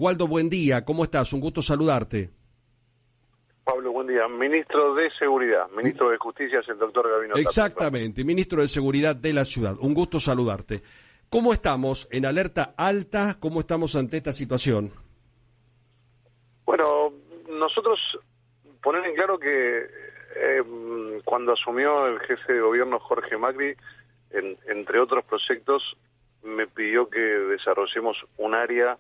Waldo, buen día, ¿cómo estás? Un gusto saludarte. Pablo, buen día. Ministro de Seguridad, Ministro de Justicia es el doctor Gabino Tapia. Exactamente, Ministro de Seguridad de la ciudad. Un gusto saludarte. ¿Cómo estamos? ¿En alerta alta? ¿Cómo estamos ante esta situación? Bueno, nosotros poner en claro que cuando asumió el jefe de gobierno Jorge Macri, entre otros proyectos, me pidió que desarrollemos un área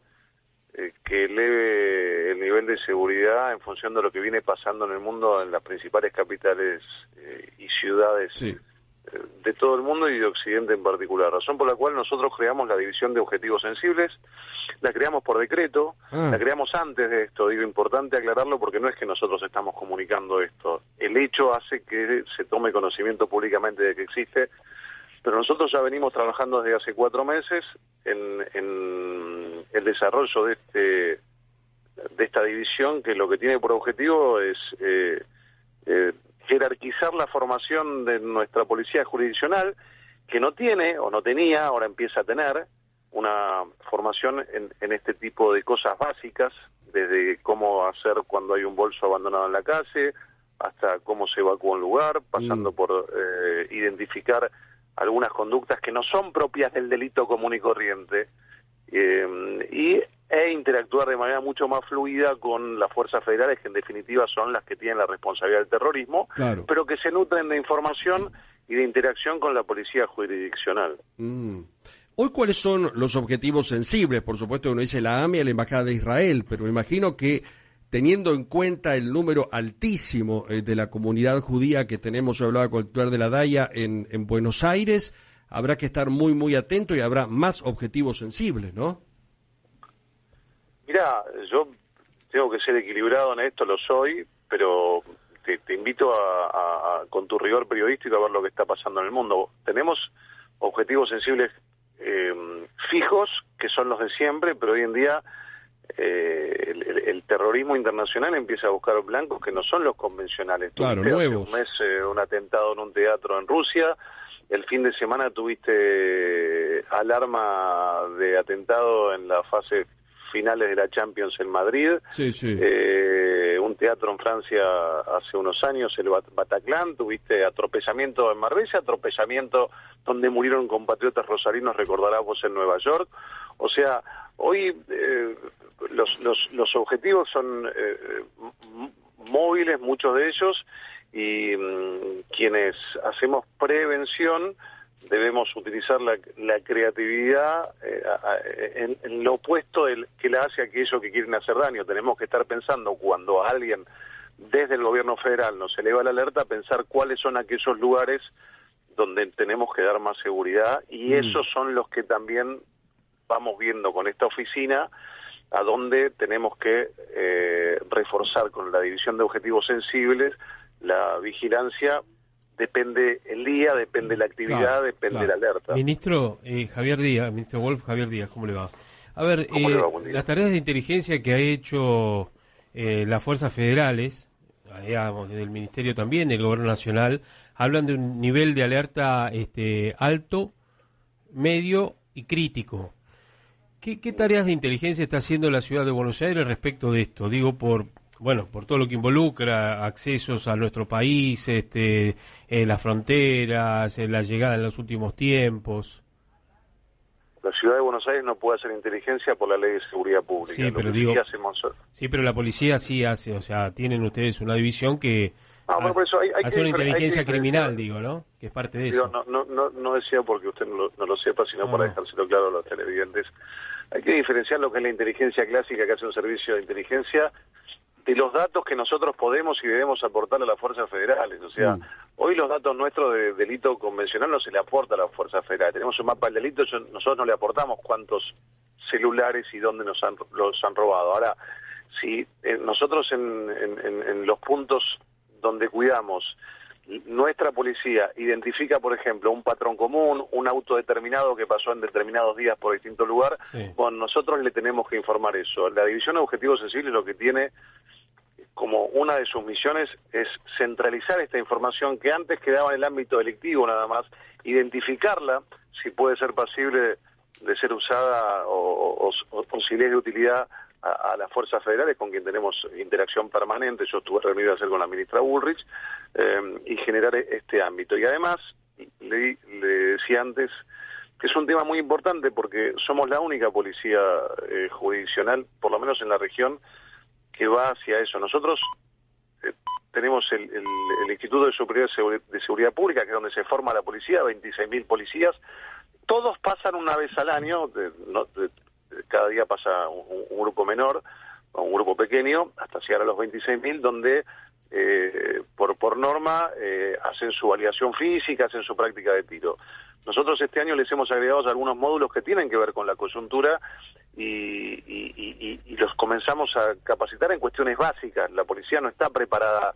que eleve el nivel de seguridad en función de lo que viene pasando en el mundo, en las principales capitales y ciudades de todo el mundo y de Occidente en particular. Razón por la cual nosotros creamos la División de Objetivos Sensibles, la creamos por decreto, la creamos antes de esto, digo, importante aclararlo porque no es que nosotros estamos comunicando esto, el hecho hace que se tome conocimiento públicamente de que existe, pero nosotros ya venimos trabajando desde hace 4 meses en el desarrollo de esta división, que lo que tiene por objetivo es jerarquizar la formación de nuestra policía jurisdiccional, que no tiene o no tenía, ahora empieza a tener una formación en este tipo de cosas básicas, desde cómo hacer cuando hay un bolso abandonado en la calle, hasta cómo se evacúa un lugar, pasando por identificar algunas conductas que no son propias del delito común y corriente, e interactuar de manera mucho más fluida con las fuerzas federales, que en definitiva son las que tienen la responsabilidad del terrorismo, pero que se nutren de información y de interacción con la policía jurisdiccional. Hoy, ¿cuáles son los objetivos sensibles? Por supuesto, uno dice la AMIA, la Embajada de Israel, pero me imagino que teniendo en cuenta el número altísimo de la comunidad judía que tenemos, yo hablaba con el titular de la DAIA en Buenos Aires, habrá que estar muy, muy atento y habrá más objetivos sensibles, ¿no? Mirá, yo tengo que ser equilibrado en esto, lo soy, pero te invito a con tu rigor periodístico a ver lo que está pasando en el mundo. Tenemos objetivos sensibles fijos, que son los de siempre, pero hoy en día el terrorismo internacional empieza a buscar blancos que no son los convencionales. Claro, nuevos. Hace un mes un atentado en un teatro en Rusia, el fin de semana tuviste alarma de atentado en la fase finales de la Champions en Madrid, un teatro en Francia hace unos años, el Bataclan, tuviste atropellamiento en Marbella, atropellamiento donde murieron compatriotas rosarinos, recordarás vos, en Nueva York. O sea, hoy los objetivos son móviles, muchos de ellos, y quienes hacemos prevención debemos utilizar la creatividad en lo opuesto que la hace a aquellos que quieren hacer daño. Tenemos que estar pensando, cuando a alguien desde el gobierno federal nos eleva la alerta, pensar cuáles son aquellos lugares donde tenemos que dar más seguridad, y esos son los que también vamos viendo con esta oficina, a donde tenemos que reforzar con la División de Objetivos Sensibles la vigilancia. Depende el día, depende la actividad, depende la alerta. Ministro Javier Díaz, ministro Wolf, Javier Díaz, ¿cómo le va? A ver, las tareas de inteligencia que ha hecho las fuerzas federales, digamos, desde el Ministerio también, del Gobierno Nacional, hablan de un nivel de alerta alto, medio y crítico. ¿Qué tareas de inteligencia está haciendo la ciudad de Buenos Aires respecto de esto? Digo, por todo lo que involucra accesos a nuestro país, las fronteras, la llegada en los últimos tiempos. La ciudad de Buenos Aires no puede hacer inteligencia por la Ley de Seguridad Pública. Sí, pero pero la policía sí hace, o sea, tienen ustedes una división que hace una inteligencia criminal, digo, ¿no? Que es parte de eso. No decía porque usted no lo sepa, sino para dejárselo claro a los televidentes. Hay que diferenciar lo que es la inteligencia clásica, que hace un servicio de inteligencia, de los datos que nosotros podemos y debemos aportar a las fuerzas federales. O sea, hoy los datos nuestros de delito convencional no se le aporta a las fuerzas federales. Tenemos un mapa del delito, nosotros no le aportamos cuántos celulares y dónde los han robado. Ahora, si nosotros en los puntos donde cuidamos, nuestra policía identifica, por ejemplo, un patrón común, un auto determinado que pasó en determinados días por distinto lugar, bueno, nosotros le tenemos que informar eso. La División de Objetivos Sensibles lo que tiene como una de sus misiones es centralizar esta información que antes quedaba en el ámbito delictivo nada más, identificarla, si puede ser pasible de ser usada o si le es de utilidad a las fuerzas federales con quien tenemos interacción permanente. Yo estuve reunido ayer con la ministra Bullrich, y generar este ámbito. Y además, le decía antes que es un tema muy importante porque somos la única policía jurisdiccional, por lo menos en la región, que va hacia eso. Nosotros tenemos el Instituto de Superior de Seguridad Pública, que es donde se forma la policía, 26.000 policías. Todos pasan una vez al año, cada día pasa un grupo menor, o un grupo pequeño, hasta llegar a los 26.000, donde por norma hacen su validación física, hacen su práctica de tiro. Nosotros este año les hemos agregado algunos módulos que tienen que ver con la coyuntura y los comenzamos a capacitar en cuestiones básicas. La policía no está preparada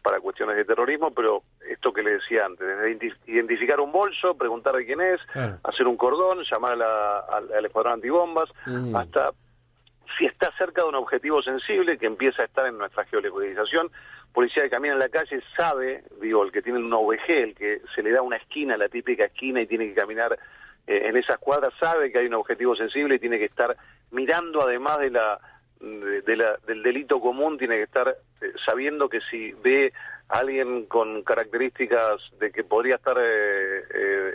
para cuestiones de terrorismo, pero esto que le decía antes, desde identificar un bolso, preguntar de quién es, hacer un cordón, llamar al escuadrón antibombas, hasta si está cerca de un objetivo sensible que empieza a estar en nuestra geolocalización. Policía que camina en la calle sabe, el que tiene un OVG, el que se le da una esquina, la típica esquina, y tiene que caminar en esas cuadras, sabe que hay un objetivo sensible y tiene que estar mirando, además del delito común, tiene que estar sabiendo que si ve a alguien con características de que podría estar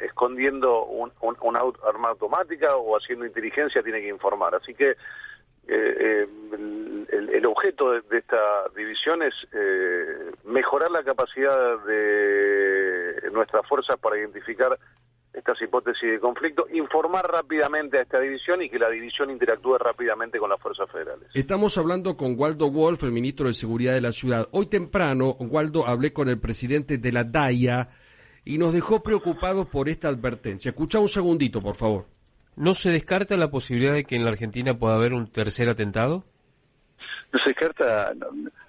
escondiendo una arma automática o haciendo inteligencia, tiene que informar. Así que el objeto de esta división es mejorar la capacidad de nuestras fuerzas para identificar estas hipótesis de conflicto, informar rápidamente a esta división y que la división interactúe rápidamente con las fuerzas federales. Estamos hablando con Waldo Wolf, el ministro de Seguridad de la ciudad. Hoy temprano, Waldo, hablé con el presidente de la DAIA y nos dejó preocupados por esta advertencia. Escuchá un segundito, por favor. ¿No se descarta la posibilidad de que en la Argentina pueda haber un tercer atentado? No se descarta,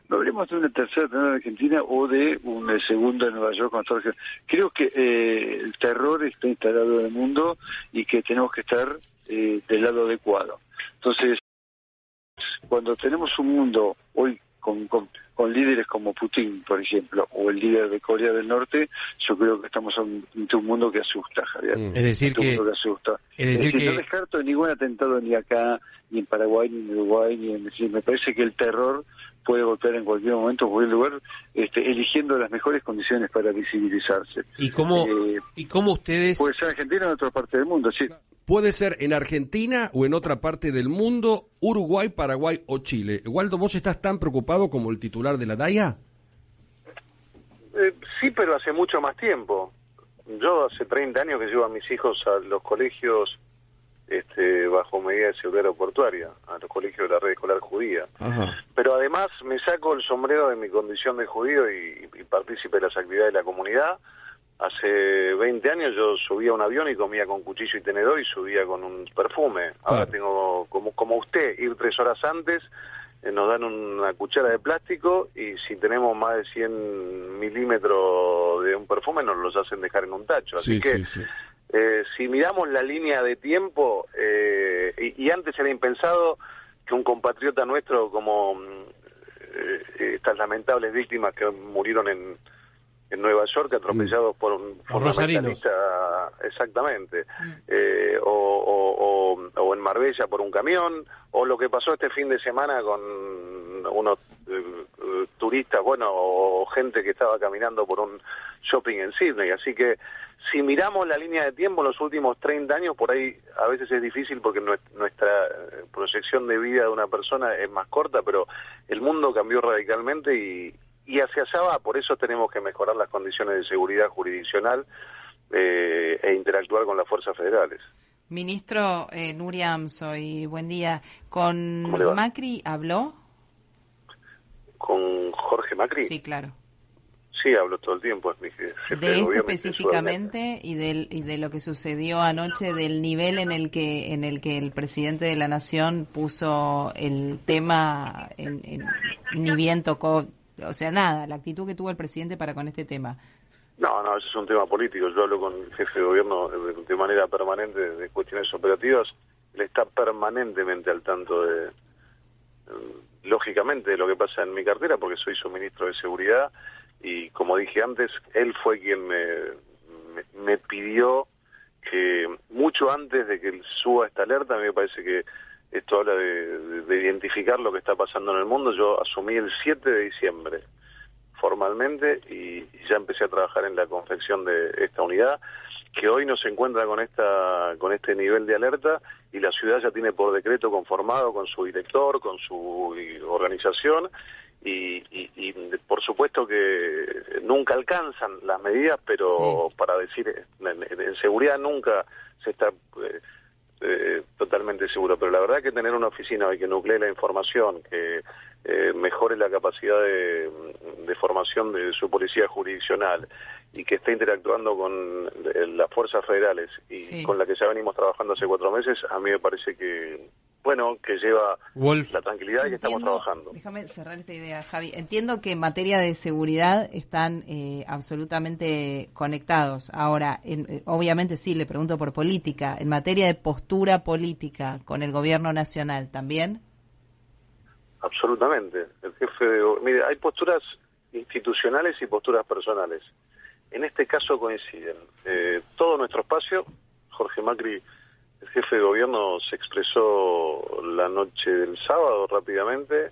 no hablemos de una tercera atentado en Argentina o de un segundo en Nueva York con Estados Unidos. Creo que el terror está instalado en el mundo y que tenemos que estar del lado adecuado. Entonces, cuando tenemos un mundo hoy con líderes como Putin, por ejemplo, o el líder de Corea del Norte, yo creo que estamos ante un mundo que asusta, Javier. Es decir, que asusta. Es decir, no descarto ningún atentado ni acá, ni en Paraguay, ni en Uruguay, ni en... Me parece que el terror puede golpear en cualquier momento, en cualquier lugar, eligiendo las mejores condiciones para visibilizarse. ¿Y cómo ustedes...? Puede ser Argentina o en otra parte del mundo, sí. Puede ser en Argentina o en otra parte del mundo, Uruguay, Paraguay o Chile. Waldo, ¿vos estás tan preocupado como el titular de la DAIA? Sí, pero hace mucho más tiempo. Yo hace 30 años que llevo a mis hijos a los colegios bajo medida de seguridad aeroportuaria, a los colegios de la red escolar judía. Ajá. Pero además me saco el sombrero de mi condición de judío y partícipe de las actividades de la comunidad. Hace 20 años yo subía a un avión y comía con cuchillo y tenedor y subía con un perfume. Ahora tengo, como usted, ir 3 horas antes, nos dan una cuchara de plástico y si tenemos más de 100 milímetros de un perfume nos los hacen dejar en un tacho. Así que si miramos la línea de tiempo, y antes era impensado que un compatriota nuestro como estas lamentables víctimas que murieron en Nueva York, atropellados por un fundamentalista, exactamente, o en Marbella por un camión, o lo que pasó este fin de semana con unos turistas, o gente que estaba caminando por un shopping en Sydney. Así que si miramos la línea de tiempo en los últimos 30 años, por ahí a veces es difícil porque nuestra proyección de vida de una persona es más corta, pero el mundo cambió radicalmente y hacia allá va. Por eso tenemos que mejorar las condiciones de seguridad jurisdiccional e interactuar con las fuerzas federales. Ministro, Nuria Amsoy, buen día. ¿Con Macri habló? ¿Con Jorge Macri? Sí, claro. Sí, hablo todo el tiempo, es mi jefe de esto específicamente y de lo que sucedió anoche, del nivel en el que el presidente de la Nación puso el tema, ni bien tocó, o sea, nada, la actitud que tuvo el presidente para con este tema. No, ese es un tema político. Yo hablo con el jefe de gobierno de manera permanente de cuestiones operativas. Él está permanentemente al tanto lógicamente, de lo que pasa en mi cartera, porque soy su ministro de Seguridad. Y como dije antes, él fue quien me pidió que mucho antes de que él suba esta alerta, a mí me parece que Esto habla de identificar lo que está pasando en el mundo. Yo asumí el 7 de diciembre formalmente y ya empecé a trabajar en la confección de esta unidad, que hoy no se encuentra con este nivel de alerta, y la ciudad ya tiene por decreto conformado con su director, con su organización, y por supuesto que nunca alcanzan las medidas, pero sí, para decir, en seguridad nunca se está totalmente seguro, pero la verdad que tener una oficina hoy que nuclee la información, que mejore la capacidad de formación de su policía jurisdiccional y que esté interactuando con las fuerzas federales y sí, con la que ya venimos trabajando hace 4 meses, a mí me parece que, bueno, que lleva Wolf, la tranquilidad y que estamos trabajando. Déjame cerrar esta idea, Javi. Entiendo que en materia de seguridad están absolutamente conectados. Ahora, obviamente sí, le pregunto por política. En materia de postura política con el gobierno nacional, ¿también? Absolutamente. El jefe mire, hay posturas institucionales y posturas personales. En este caso coinciden. Todo nuestro espacio, Jorge Macri, el jefe de gobierno, se expresó la noche del sábado rápidamente.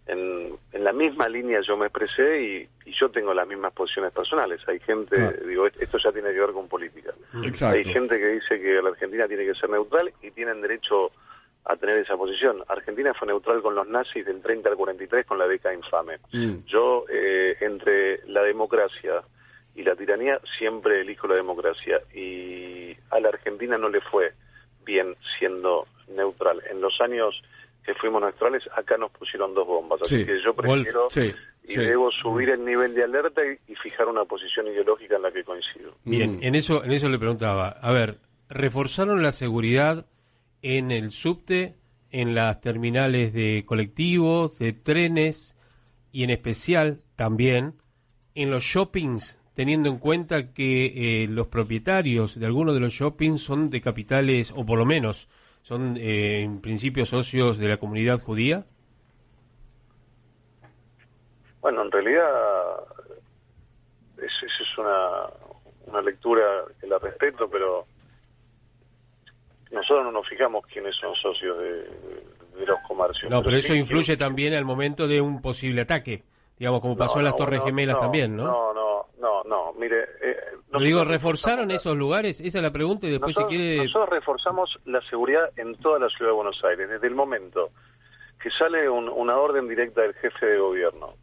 En la misma línea yo me expresé y yo tengo las mismas posiciones personales. Hay gente, digo, esto ya tiene que ver con política. Exacto. Hay gente que dice que la Argentina tiene que ser neutral y tienen derecho a tener esa posición. Argentina fue neutral con los nazis del 30 al 43 con la década infame. Yo, entre la democracia y la tiranía, siempre elijo la democracia, y a la Argentina no le fue bien siendo neutral. En los años que fuimos neutrales, acá nos pusieron 2 bombas, así que yo prefiero debo subir el nivel de alerta y fijar una posición ideológica en la que coincido. Bien, en eso le preguntaba, a ver, ¿reforzaron la seguridad en el subte, en las terminales de colectivos, de trenes, y en especial también en los shoppings, teniendo en cuenta que los propietarios de algunos de los shoppings son de capitales, o por lo menos son en principio socios de la comunidad judía? Bueno, en realidad eso es una lectura que la respeto, pero nosotros no nos fijamos quiénes son socios de los comercios. No, pero eso influye también al momento de un posible ataque, digamos, como pasó en las Torres Gemelas también, ¿no? No, mire... digo, ¿reforzaron esos lugares? Esa es la pregunta, y después si quiere... Nosotros reforzamos la seguridad en toda la ciudad de Buenos Aires, desde el momento que sale una orden directa del jefe de gobierno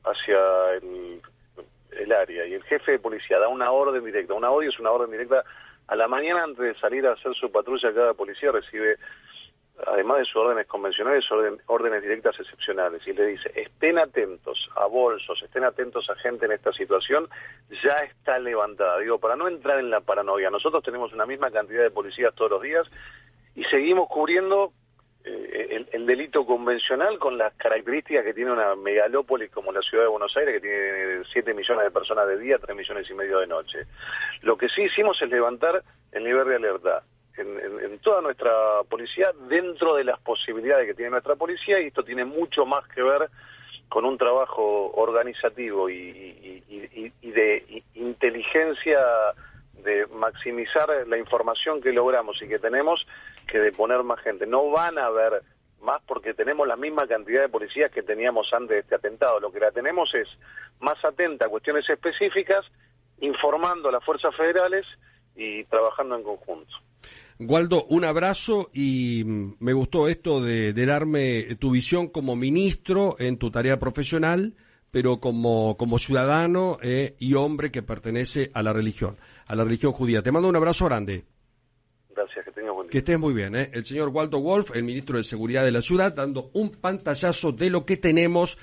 hacia el área, y el jefe de policía da una orden directa. Una ODI es una orden directa. A la mañana, antes de salir a hacer su patrulla, cada policía recibe, además de sus órdenes convencionales, órdenes directas excepcionales, y le dice: estén atentos a bolsos, estén atentos a gente en esta situación, ya está levantada. Digo, para no entrar en la paranoia, nosotros tenemos una misma cantidad de policías todos los días y seguimos cubriendo el delito convencional con las características que tiene una megalópolis como la ciudad de Buenos Aires, que tiene 7 millones de personas de día, 3 millones y medio de noche. Lo que sí hicimos es levantar el nivel de alerta en toda nuestra policía, dentro de las posibilidades que tiene nuestra policía, y esto tiene mucho más que ver con un trabajo organizativo y de inteligencia, de maximizar la información que logramos y que tenemos, que de poner más gente. No van a haber más porque tenemos la misma cantidad de policías que teníamos antes de este atentado. Lo que la tenemos es más atenta a cuestiones específicas, informando a las fuerzas federales y trabajando en conjunto. Waldo, un abrazo, y me gustó esto de darme tu visión como ministro en tu tarea profesional, pero como ciudadano y hombre que pertenece a la religión judía. Te mando un abrazo grande. Gracias, que tengas buen día. Que estés muy bien. El señor Waldo Wolf, el ministro de Seguridad de la ciudad, dando un pantallazo de lo que tenemos